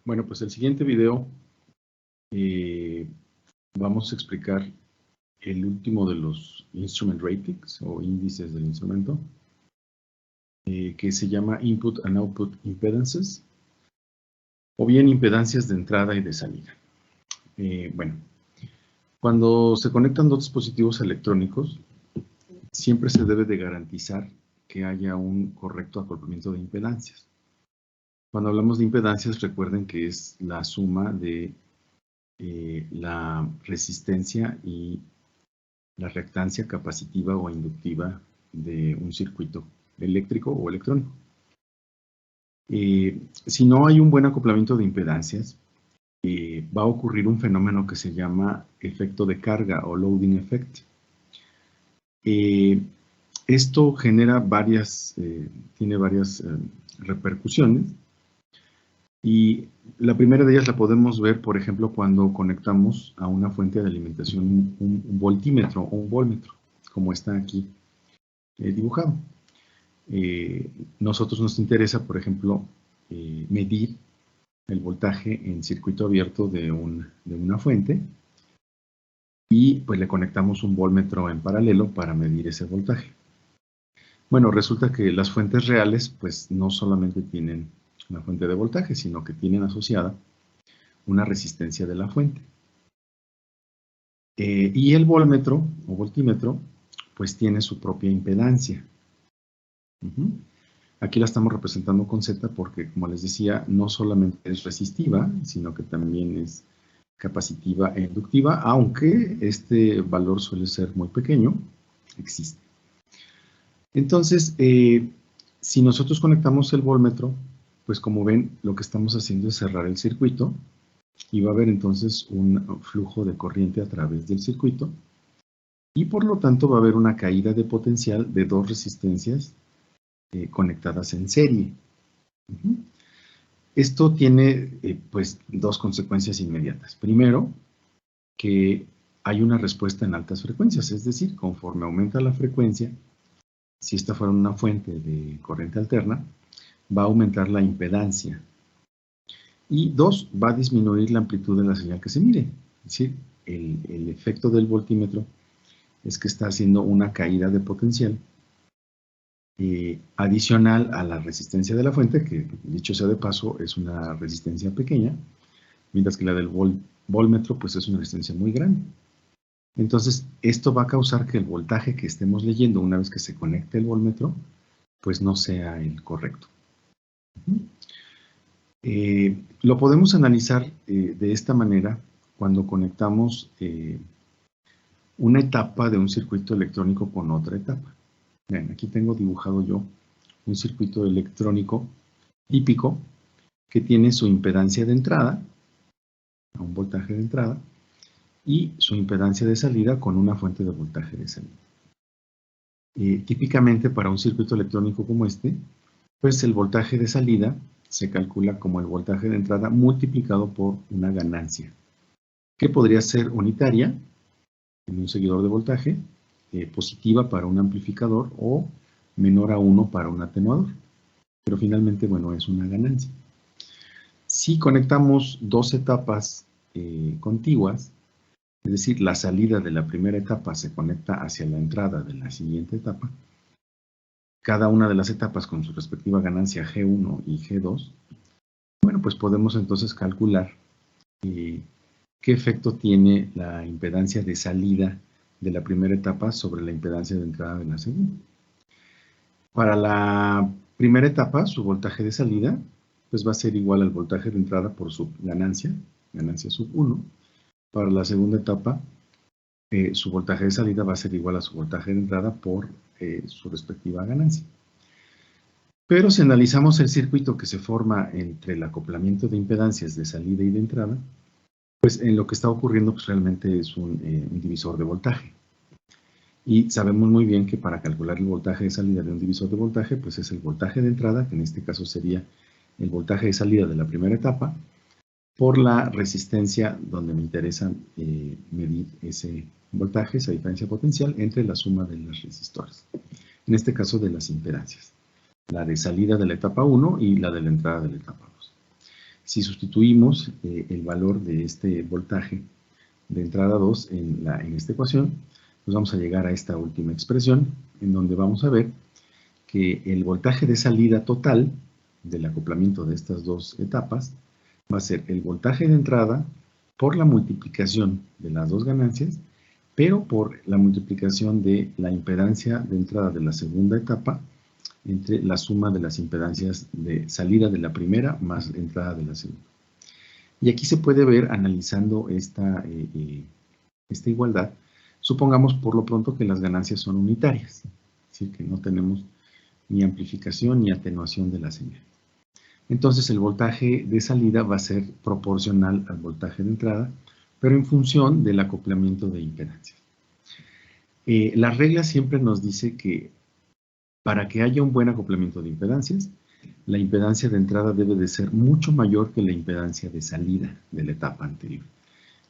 Bueno, pues el siguiente video vamos a explicar el último de los instrument ratings o índices del instrumento, que se llama Input and Output Impedances, o bien impedancias de entrada y de salida. Bueno, cuando se conectan dos dispositivos electrónicos, siempre se debe de garantizar que haya un correcto acoplamiento de impedancias. Cuando hablamos de impedancias, recuerden que es la suma de la resistencia y la reactancia capacitiva o inductiva de un circuito eléctrico o electrónico. Si no hay un buen acoplamiento de impedancias, va a ocurrir un fenómeno que se llama efecto de carga o loading effect. Esto genera tiene varias repercusiones, y la primera de ellas la podemos ver, por ejemplo, cuando conectamos a una fuente de alimentación un voltímetro o un voltmetro, como está aquí dibujado. Nosotros nos interesa, por ejemplo, medir el voltaje en circuito abierto de una fuente, y pues le conectamos un voltmetro en paralelo para medir ese voltaje. Bueno, resulta que las fuentes reales pues no solamente tienen una fuente de voltaje, sino que tienen asociada una resistencia de la fuente. Y el voltmetro o voltímetro pues tiene su propia impedancia. Aquí la estamos representando con Z porque, como les decía, no solamente es resistiva, sino que también es capacitiva e inductiva, aunque este valor suele ser muy pequeño, existe. Entonces, si nosotros conectamos el voltmetro, pues como ven, lo que estamos haciendo es cerrar el circuito, y va a haber entonces un flujo de corriente a través del circuito, y por lo tanto va a haber una caída de potencial de dos resistencias conectadas en serie. Esto tiene pues dos consecuencias inmediatas. Primero, que hay una respuesta en altas frecuencias, es decir, conforme aumenta la frecuencia, si esta fuera una fuente de corriente alterna, va a aumentar la impedancia. Y dos, va a disminuir la amplitud de la señal que se mide. Es decir, el efecto del voltímetro es que está haciendo una caída de potencial adicional a la resistencia de la fuente, que dicho sea de paso es una resistencia pequeña, mientras que la del voltmetro pues es una resistencia muy grande. Entonces, esto va a causar que el voltaje que estemos leyendo una vez que se conecte el voltmetro, pues no sea el correcto. Lo podemos analizar de esta manera cuando conectamos una etapa de un circuito electrónico con otra etapa. Bien, aquí tengo dibujado yo un circuito electrónico típico que tiene su impedancia de entrada, un voltaje de entrada, y su impedancia de salida con una fuente de voltaje de salida. Típicamente para un circuito electrónico como este, pues el voltaje de salida se calcula como el voltaje de entrada multiplicado por una ganancia, que podría ser unitaria en un seguidor de voltaje, positiva para un amplificador o menor a 1 para un atenuador. Pero finalmente, bueno, es una ganancia. Si conectamos dos etapas contiguas, es decir, la salida de la primera etapa se conecta hacia la entrada de la siguiente etapa, cada una de las etapas con su respectiva ganancia G1 y G2, bueno, pues podemos entonces calcular qué efecto tiene la impedancia de salida de la primera etapa sobre la impedancia de entrada de la segunda. Para la primera etapa, su voltaje de salida pues va a ser igual al voltaje de entrada por su ganancia sub 1. Para la segunda etapa, su voltaje de salida va a ser igual a su voltaje de entrada por su respectiva ganancia. Pero si analizamos el circuito que se forma entre el acoplamiento de impedancias de salida y de entrada, pues en lo que está ocurriendo pues realmente es un divisor de voltaje. Y sabemos muy bien que para calcular el voltaje de salida de un divisor de voltaje, pues es el voltaje de entrada, que en este caso sería el voltaje de salida de la primera etapa, por la resistencia donde me interesa medir ese voltaje, esa diferencia potencial entre la suma de los resistores. En este caso de las impedancias. La de salida de la etapa 1 y la de la entrada de la etapa 2. Si sustituimos el valor de este voltaje de entrada 2 en esta ecuación, pues vamos a llegar a esta última expresión, en donde vamos a ver que el voltaje de salida total del acoplamiento de estas dos etapas va a ser el voltaje de entrada por la multiplicación de las dos ganancias, pero por la multiplicación de la impedancia de entrada de la segunda etapa entre la suma de las impedancias de salida de la primera más entrada de la segunda. Y aquí se puede ver, analizando esta igualdad, supongamos por lo pronto que las ganancias son unitarias, es decir, que no tenemos ni amplificación ni atenuación de la señal. Entonces el voltaje de salida va a ser proporcional al voltaje de entrada, pero en función del acoplamiento de impedancias. La regla siempre nos dice que para que haya un buen acoplamiento de impedancias, la impedancia de entrada debe de ser mucho mayor que la impedancia de salida de la etapa anterior.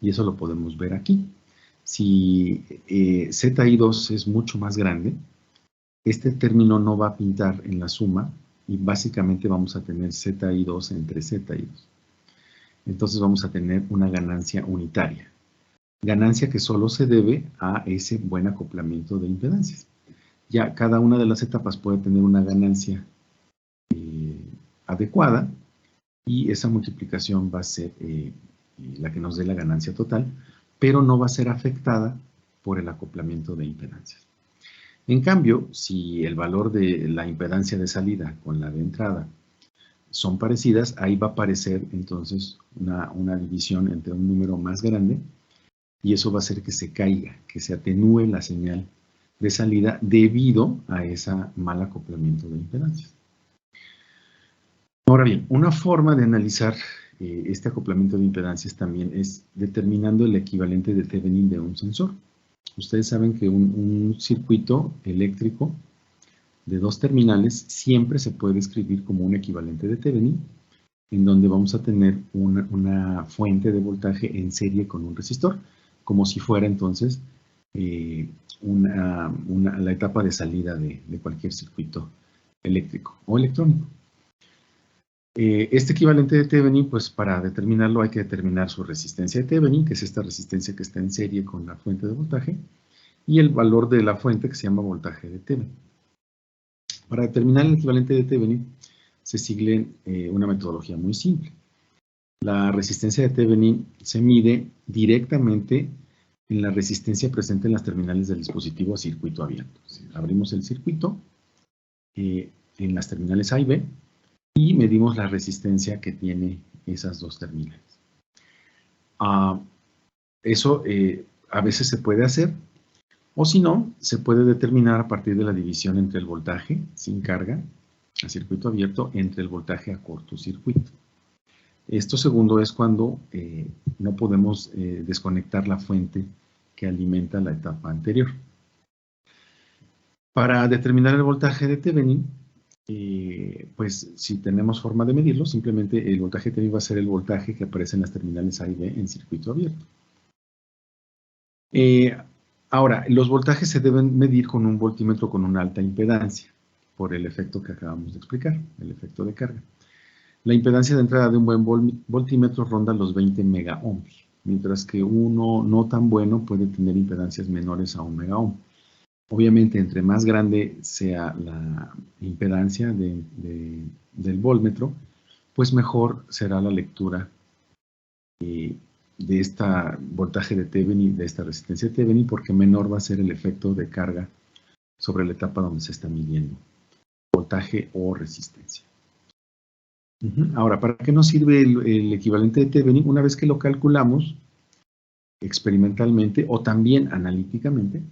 Y eso lo podemos ver aquí. Si ZI2 es mucho más grande, este término no va a pintar en la suma y básicamente vamos a tener ZI2 entre ZI2. Entonces vamos a tener una ganancia unitaria. Ganancia que solo se debe a ese buen acoplamiento de impedancias. Ya cada una de las etapas puede tener una ganancia adecuada y esa multiplicación va a ser la que nos dé la ganancia total, pero no va a ser afectada por el acoplamiento de impedancias. En cambio, si el valor de la impedancia de salida con la de entrada son parecidas, ahí va a aparecer entonces una división entre un número más grande y eso va a hacer que se caiga, que se atenúe la señal de salida debido a ese mal acoplamiento de impedancias. Ahora bien, una forma de analizar este acoplamiento de impedancias también es determinando el equivalente de Thevenin de un sensor. Ustedes saben que un circuito eléctrico de dos terminales siempre se puede escribir como un equivalente de Thevenin, en donde vamos a tener una fuente de voltaje en serie con un resistor, como si fuera entonces la etapa de salida de cualquier circuito eléctrico o electrónico. Este equivalente de Thevenin, pues para determinarlo hay que determinar su resistencia de Thevenin, que es esta resistencia que está en serie con la fuente de voltaje, y el valor de la fuente que se llama voltaje de Thevenin. Para determinar el equivalente de Thevenin se sigue una metodología muy simple. La resistencia de Thevenin se mide directamente en la resistencia presente en las terminales del dispositivo a circuito abierto. Abrimos el circuito en las terminales A y B y medimos la resistencia que tiene esas dos terminales. Eso a veces se puede hacer, o si no, se puede determinar a partir de la división entre el voltaje sin carga a circuito abierto entre el voltaje a cortocircuito. Esto segundo es cuando no podemos desconectar la fuente que alimenta la etapa anterior. Para determinar el voltaje de Thevenin, pues si tenemos forma de medirlo, simplemente el voltaje de Thevenin va a ser el voltaje que aparece en las terminales A y B en circuito abierto. Ahora, los voltajes se deben medir con un voltímetro con una alta impedancia, por el efecto que acabamos de explicar, el efecto de carga. La impedancia de entrada de un buen voltímetro ronda los 20 megaohms, mientras que uno no tan bueno puede tener impedancias menores a 1 megaohm. Obviamente, entre más grande sea la impedancia del voltmetro, pues mejor será la lectura de este voltaje de Thevenin, de esta resistencia de Thevenin, porque menor va a ser el efecto de carga sobre la etapa donde se está midiendo voltaje o resistencia. Ahora, ¿para qué nos sirve el equivalente de Thevenin? Una vez que lo calculamos experimentalmente o también analíticamente,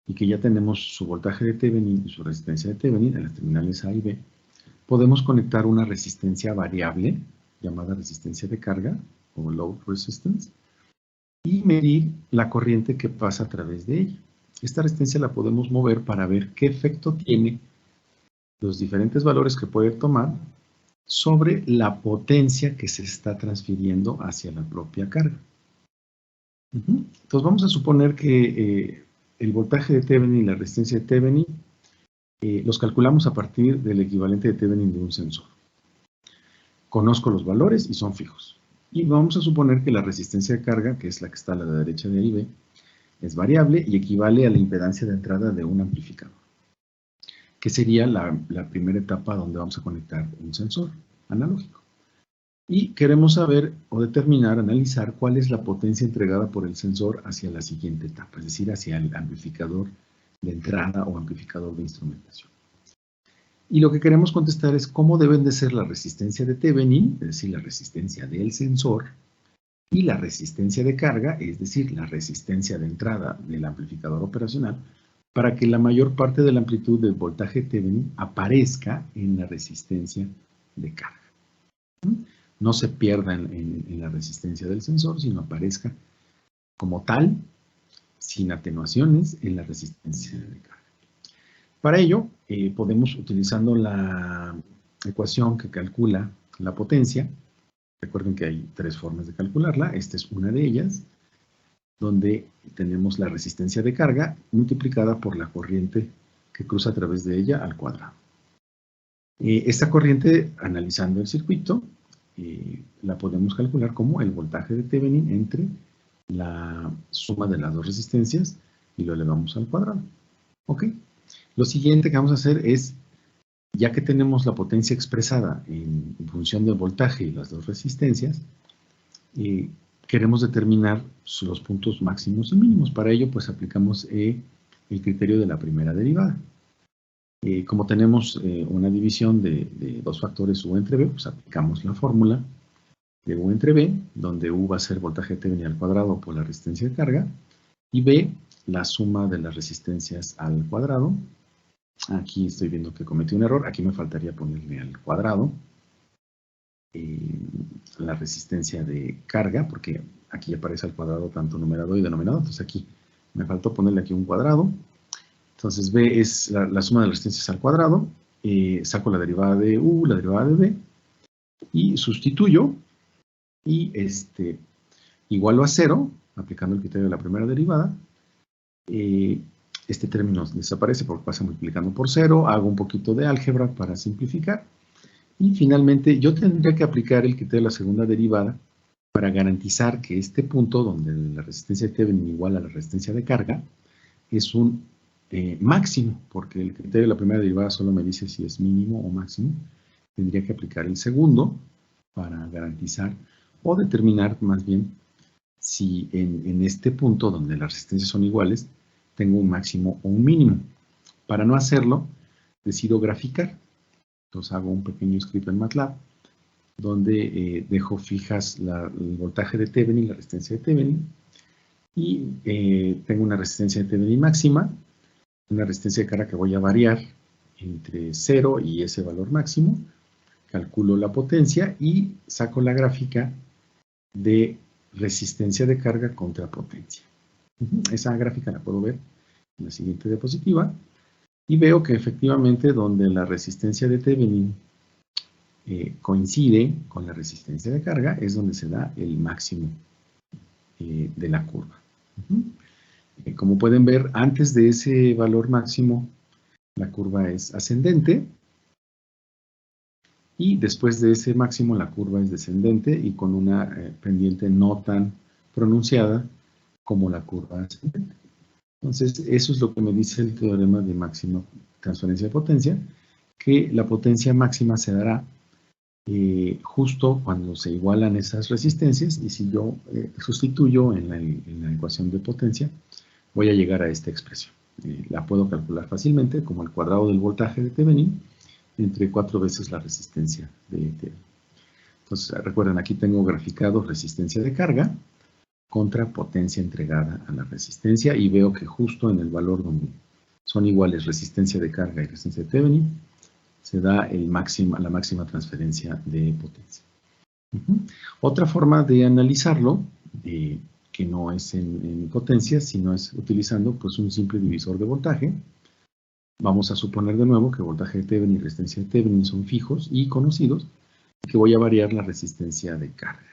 y que ya tenemos su voltaje de Thevenin y su resistencia de Thevenin en las terminales A y B, podemos conectar una resistencia variable, llamada resistencia de carga, o load resistance, y medir la corriente que pasa a través de ella. Esta resistencia la podemos mover para ver qué efecto tiene los diferentes valores que puede tomar sobre la potencia que se está transfiriendo hacia la propia carga. Entonces vamos a suponer que el voltaje de Thevenin y la resistencia de Thevenin los calculamos a partir del equivalente de Thevenin de un sensor. Conozco los valores y son fijos. Y vamos a suponer que la resistencia de carga, que es la que está a la derecha de ahí, B, es variable y equivale a la impedancia de entrada de un amplificador, que sería la primera etapa donde vamos a conectar un sensor analógico. Y queremos saber o determinar, analizar cuál es la potencia entregada por el sensor hacia la siguiente etapa, es decir, hacia el amplificador de entrada o amplificador de instrumentación. Y lo que queremos contestar es cómo deben de ser la resistencia de Thevenin, es decir, la resistencia del sensor, y la resistencia de carga, es decir, la resistencia de entrada del amplificador operacional, para que la mayor parte de la amplitud del voltaje Thevenin aparezca en la resistencia de carga. No se pierda en la resistencia del sensor, sino aparezca como tal, sin atenuaciones, en la resistencia de carga. Para ello, podemos, utilizando la ecuación que calcula la potencia, recuerden que hay 3 formas de calcularla, esta es una de ellas, donde tenemos la resistencia de carga multiplicada por la corriente que cruza a través de ella al cuadrado. Esta corriente, analizando el circuito, la podemos calcular como el voltaje de Thevenin entre la suma de las dos resistencias y lo elevamos al cuadrado. ¿Ok? Lo siguiente que vamos a hacer es, ya que tenemos la potencia expresada en función del voltaje y las dos resistencias, queremos determinar los puntos máximos y mínimos. Para ello, pues aplicamos el criterio de la primera derivada. Como tenemos una división de dos factores U entre B, pues aplicamos la fórmula de U entre B, donde U va a ser voltaje de Thevenin al cuadrado por la resistencia de carga, y B, la suma de las resistencias al cuadrado. Aquí estoy viendo que cometí un error, aquí me faltaría ponerle al cuadrado la resistencia de carga, porque aquí aparece al cuadrado tanto numerador y denominador, entonces aquí me faltó ponerle aquí un cuadrado. Entonces B es la suma de las resistencias al cuadrado, saco la derivada de U, la derivada de B, y sustituyo, y igualo a 0, aplicando el criterio de la primera derivada. Este término desaparece porque pasa multiplicando por 0, hago un poquito de álgebra para simplificar, y finalmente yo tendría que aplicar el criterio de la segunda derivada para garantizar que este punto, donde la resistencia de Thevenin igual a la resistencia de carga, es un máximo, porque el criterio de la primera derivada solo me dice si es mínimo o máximo. Tendría que aplicar el segundo para garantizar o determinar más bien si en este punto donde las resistencias son iguales tengo un máximo o un mínimo. Para no hacerlo, decido graficar. Entonces hago un pequeño script en MATLAB donde dejo fijas el voltaje de Thevenin, la resistencia de Thevenin, y tengo una resistencia de Thevenin máxima, una resistencia de carga que voy a variar entre 0 y ese valor máximo, calculo la potencia y saco la gráfica de resistencia de carga contra potencia. Esa gráfica la puedo ver en la siguiente diapositiva y veo que efectivamente donde la resistencia de Thevenin coincide con la resistencia de carga es donde se da el máximo de la curva. Como pueden ver, antes de ese valor máximo, la curva es ascendente, y después de ese máximo la curva es descendente y con una pendiente no tan pronunciada como la curva ascendente. Entonces, eso es lo que me dice el teorema de máxima transferencia de potencia, que la potencia máxima se dará justo cuando se igualan esas resistencias, y si yo sustituyo en la ecuación de potencia, voy a llegar a esta expresión. La puedo calcular fácilmente como el cuadrado del voltaje de Thevenin entre 4 veces la resistencia de Thevenin. Entonces, recuerden, aquí tengo graficado resistencia de carga contra potencia entregada a la resistencia, y veo que justo en el valor donde son iguales resistencia de carga y resistencia de Thevenin, se da la máxima transferencia de potencia. Otra forma de analizarlo, que no es en potencia, sino es utilizando pues, un simple divisor de voltaje. Vamos a suponer de nuevo que voltaje de Thevenin y resistencia de Thevenin son fijos y conocidos, y que voy a variar la resistencia de carga.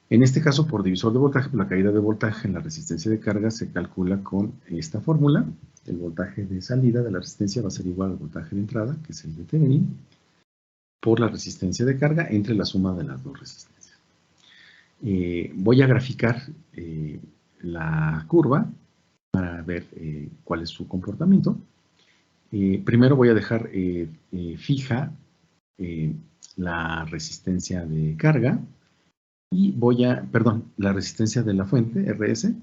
En este caso, por divisor de voltaje, la caída de voltaje en la resistencia de carga se calcula con esta fórmula. El voltaje de salida de la resistencia va a ser igual al voltaje de entrada, que es el de Thevenin, por la resistencia de carga entre la suma de las dos resistencias. Voy a graficar la curva para ver cuál es su comportamiento. Primero voy a dejar fija la resistencia de carga y la resistencia de la fuente, RS,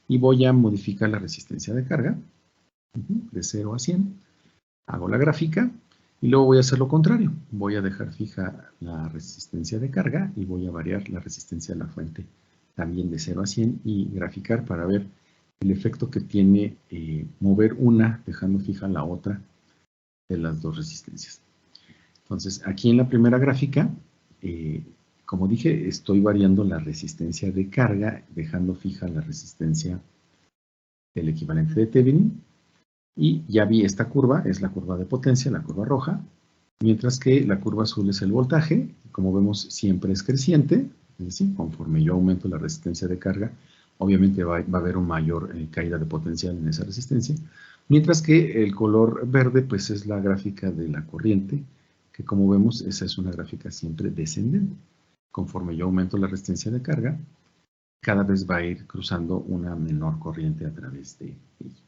y voy a modificar la resistencia de carga de 0 a 100. Hago la gráfica y luego voy a hacer lo contrario. Voy a dejar fija la resistencia de carga y voy a variar la resistencia de la fuente también de 0 a 100 y graficar para ver el efecto que tiene mover una dejando fija la otra de las dos resistencias. Entonces, aquí en la primera gráfica, como dije, estoy variando la resistencia de carga, dejando fija la resistencia del equivalente de Thevenin. Y ya vi esta curva, es la curva de potencia, la curva roja, mientras que la curva azul es el voltaje. Como vemos, siempre es creciente, es decir, conforme yo aumento la resistencia de carga, obviamente va a haber una mayor caída de potencial en esa resistencia, mientras que el color verde pues es la gráfica de la corriente, que como vemos esa es una gráfica siempre descendente. Conforme yo aumento la resistencia de carga, cada vez va a ir cruzando una menor corriente a través de ella.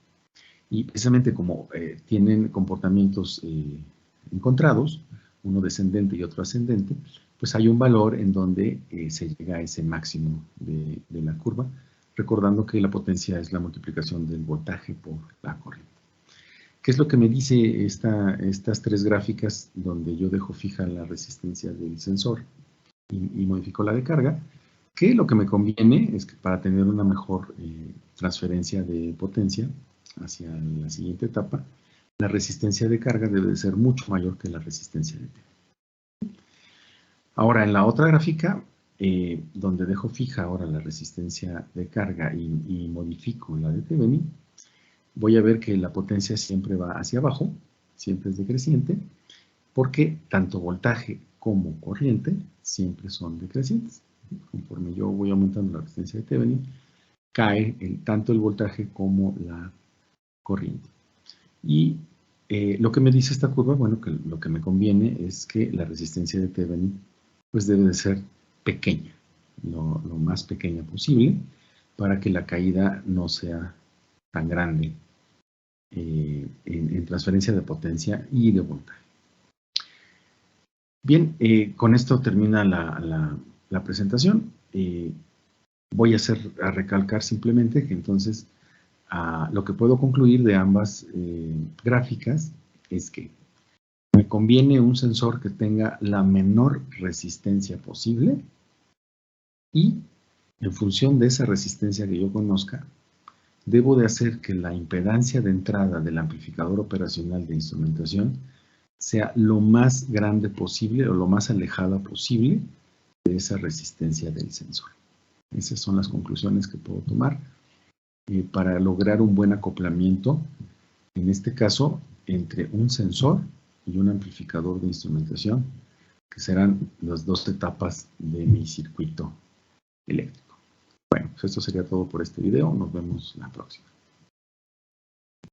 Y precisamente como tienen comportamientos encontrados, uno descendente y otro ascendente, pues hay un valor en donde se llega a ese máximo de la curva, recordando que la potencia es la multiplicación del voltaje por la corriente. ¿Qué es lo que me dice estas tres gráficas donde yo dejo fija la resistencia del sensor y modifico la de carga? Que lo que me conviene es que para tener una mejor transferencia de potencia hacia la siguiente etapa, la resistencia de carga debe de ser mucho mayor que la resistencia de Thevenin. Ahora, en la otra gráfica, donde dejo fija ahora la resistencia de carga y modifico la de Thevenin, voy a ver que la potencia siempre va hacia abajo, siempre es decreciente, porque tanto voltaje como corriente siempre son decrecientes. Conforme yo voy aumentando la resistencia de Thevenin, cae tanto el voltaje como la corriente. Y lo que me dice esta curva, bueno, que lo que me conviene es que la resistencia de Thevenin pues debe de ser pequeña, lo más pequeña posible, para que la caída no sea tan grande en transferencia de potencia y de voltaje. Bien, con esto termina la presentación. Voy a recalcar simplemente que entonces lo que puedo concluir de ambas gráficas es que me conviene un sensor que tenga la menor resistencia posible y en función de esa resistencia que yo conozca, debo de hacer que la impedancia de entrada del amplificador operacional de instrumentación sea lo más grande posible o lo más alejada posible de esa resistencia del sensor. Esas son las conclusiones que puedo tomar para lograr un buen acoplamiento, en este caso, entre un sensor y un amplificador de instrumentación, que serán las dos etapas de mi circuito eléctrico. Bueno, pues esto sería todo por este video. Nos vemos la próxima.